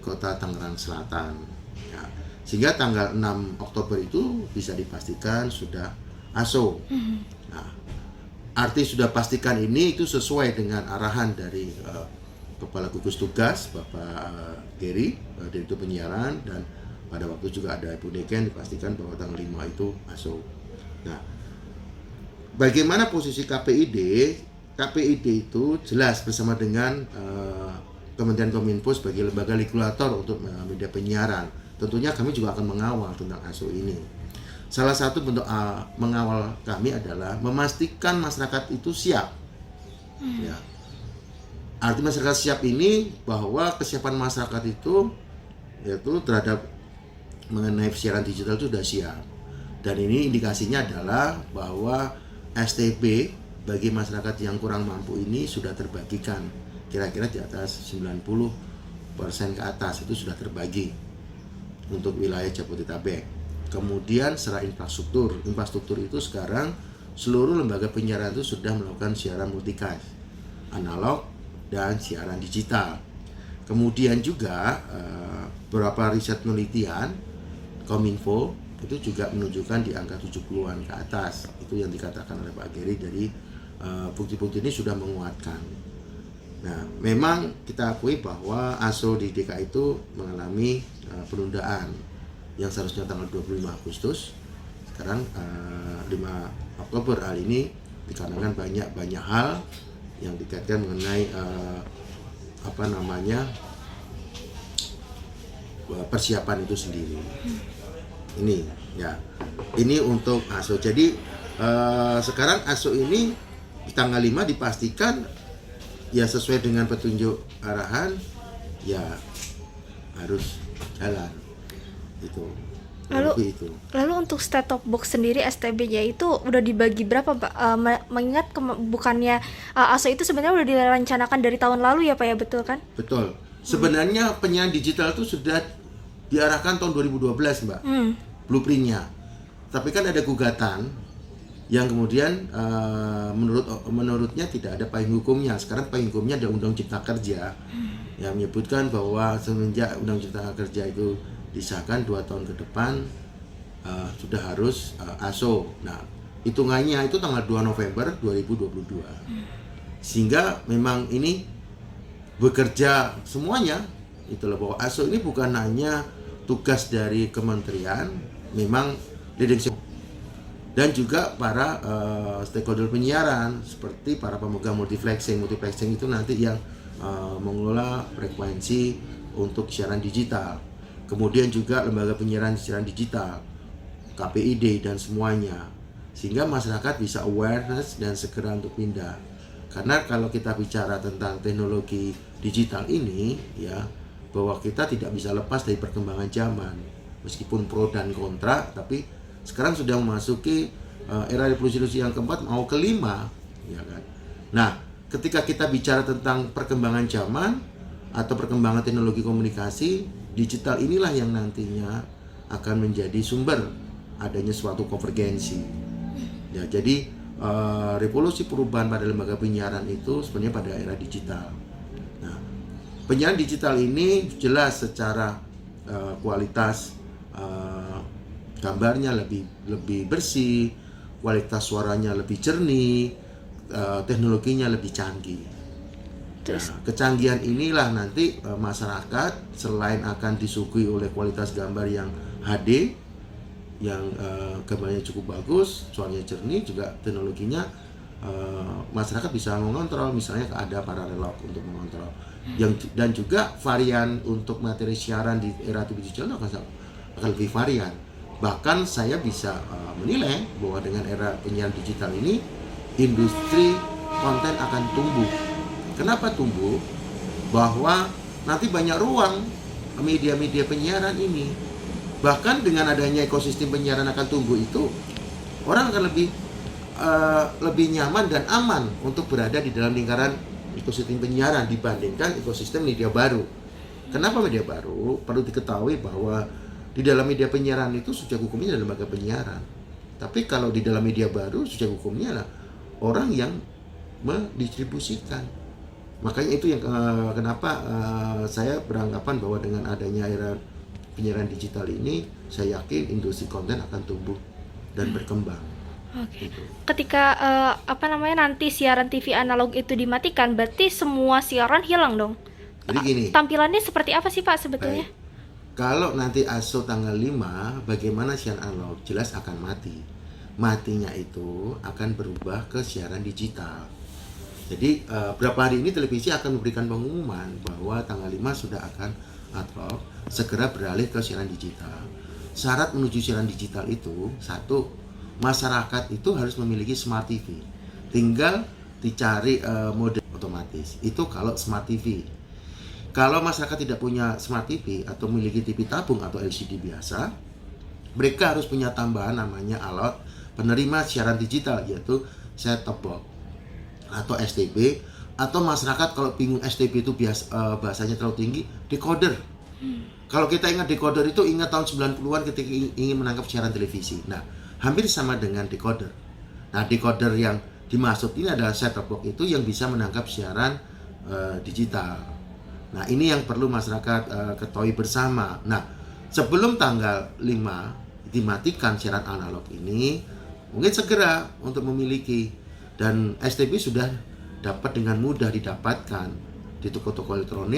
Kota Tangerang Selatan. Ya, sehingga tanggal 6 Oktober itu bisa dipastikan sudah ASO. Nah, arti sudah pastikan ini itu sesuai dengan arahan dari Kepala Gugus Tugas Bapak Geri, Direktur Penyiaran, dan pada waktu juga ada Ibu Deken dipastikan bahwa tanggal 5 itu ASO. Nah, bagaimana posisi KPID? KPID itu jelas bersama dengan Kementerian Kominfo sebagai lembaga regulator untuk media penyiaran. Tentunya kami juga akan mengawal tentang ASO ini. Salah satu bentuk mengawal kami adalah memastikan masyarakat itu siap. Ya. Arti masyarakat siap ini bahwa kesiapan masyarakat itu yaitu terhadap mengenai siaran digital itu sudah siap. Dan ini indikasinya adalah bahwa STB bagi masyarakat yang kurang mampu ini sudah terbagikan. Kira-kira di atas 90% ke atas itu sudah terbagi untuk wilayah Jabodetabek. Kemudian secara infrastruktur itu sekarang seluruh lembaga penyiaran itu sudah melakukan siaran multicast, analog dan siaran digital. Kemudian juga beberapa riset penelitian Kominfo itu juga menunjukkan di angka 70-an ke atas. Itu yang dikatakan oleh Pak Geri, dari bukti-bukti ini sudah menguatkan. Nah, memang kita akui bahwa ASO di DKI itu mengalami penundaan yang seharusnya tanggal 25 Agustus, sekarang 5 Oktober hal ini dikarenakan banyak hal yang dikaitkan mengenai persiapan itu sendiri. Ini ya, ini untuk ASO. Jadi sekarang ASO ini di tanggal 5 dipastikan ya sesuai dengan petunjuk arahan ya harus jalan itu. Lalu untuk set top box sendiri STB-nya itu udah dibagi berapa, Pak? Mengingat bukannya ASO itu sebenarnya udah direncanakan dari tahun lalu ya, Pak, ya, betul kan? Betul. Sebenarnya penyiaran digital itu sudah diarahkan tahun 2012, Mbak. Blueprint-nya. Tapi kan ada gugatan yang kemudian menurutnya tidak ada payung hukumnya. Sekarang payung hukumnya ada Undang Cipta Kerja yang menyebutkan bahwa semenjak Undang Cipta Kerja itu disahkan 2 tahun ke depan sudah harus ASO. Nah, hitungannya itu tanggal 2 November 2022. Sehingga memang ini bekerja semuanya. Itulah bahwa ASO ini bukan hanya tugas dari kementerian, memang leadership dan juga para stakeholder penyiaran seperti para pemegang multiplexing itu nanti yang mengelola frekuensi untuk siaran digital. Kemudian juga lembaga penyiaran siaran digital, KPID dan semuanya, sehingga masyarakat bisa awareness dan segera untuk pindah. Karena kalau kita bicara tentang teknologi digital ini ya, bahwa kita tidak bisa lepas dari perkembangan zaman. Meskipun pro dan kontra, tapi sekarang sudah memasuki era revolusi yang keempat mau kelima, ya kan. Nah, ketika kita bicara tentang perkembangan zaman atau perkembangan teknologi komunikasi digital, inilah yang nantinya akan menjadi sumber adanya suatu konvergensi. Ya, jadi revolusi perubahan pada lembaga penyiaran itu sebenarnya pada era digital. Nah, penyiaran digital ini jelas secara kualitas gambarnya lebih bersih, kualitas suaranya lebih jernih, teknologinya lebih canggih. Nah, kecanggihan inilah nanti masyarakat selain akan disuguhi oleh kualitas gambar yang HD, yang gambarnya cukup bagus, suaranya jernih, juga teknologinya masyarakat bisa mengontrol, misalnya ada paralelog untuk mengontrol. Dan juga varian untuk materi siaran di era TV digital akan lebih varian. Bahkan saya bisa menilai bahwa dengan era penyiaran digital ini industri konten akan tumbuh. Kenapa tumbuh? Bahwa nanti banyak ruang media-media penyiaran ini. Bahkan dengan adanya ekosistem penyiaran akan tumbuh itu, orang akan lebih nyaman dan aman untuk berada di dalam lingkaran ekosistem penyiaran dibandingkan ekosistem media baru. Kenapa media baru? Perlu diketahui bahwa di dalam media penyiaran itu subjek hukumnya adalah lembaga penyiaran. Tapi kalau di dalam media baru, subjek hukumnya adalah orang yang mendistribusikan. Makanya itu yang kenapa saya beranggapan bahwa dengan adanya era penyiaran digital ini, saya yakin industri konten akan tumbuh dan berkembang. Oke. Gitu. Ketika nanti siaran TV analog itu dimatikan, berarti semua siaran hilang dong. Jadi gini, Tampilannya seperti apa sih Pak sebetulnya? baik. Kalau nanti ASO tanggal 5, bagaimana siaran analog? Jelas akan mati. Matinya itu akan berubah ke siaran digital. Jadi berapa hari ini televisi akan memberikan pengumuman bahwa tanggal 5 sudah akan analog, segera beralih ke siaran digital. Syarat menuju siaran digital itu, satu, masyarakat itu harus memiliki smart TV. Tinggal dicari mode otomatis. Itu kalau smart TV. Kalau masyarakat tidak punya smart TV atau memiliki TV tabung atau LCD biasa, mereka harus punya tambahan namanya alat penerima siaran digital, yaitu set-top box atau STB, atau masyarakat kalau bingung STB itu bahasanya terlalu tinggi, decoder. Kalau kita ingat decoder itu ingat tahun 90-an ketika ingin menangkap siaran televisi. Nah, hampir sama dengan decoder. Nah, decoder yang dimaksud ini adalah set-top box itu yang bisa menangkap siaran digital. Nah, ini yang perlu masyarakat ketahui bersama. Nah, sebelum tanggal 5 dimatikan siaran analog ini, mungkin segera untuk memiliki, dan STB sudah dapat dengan mudah didapatkan di toko-toko elektronik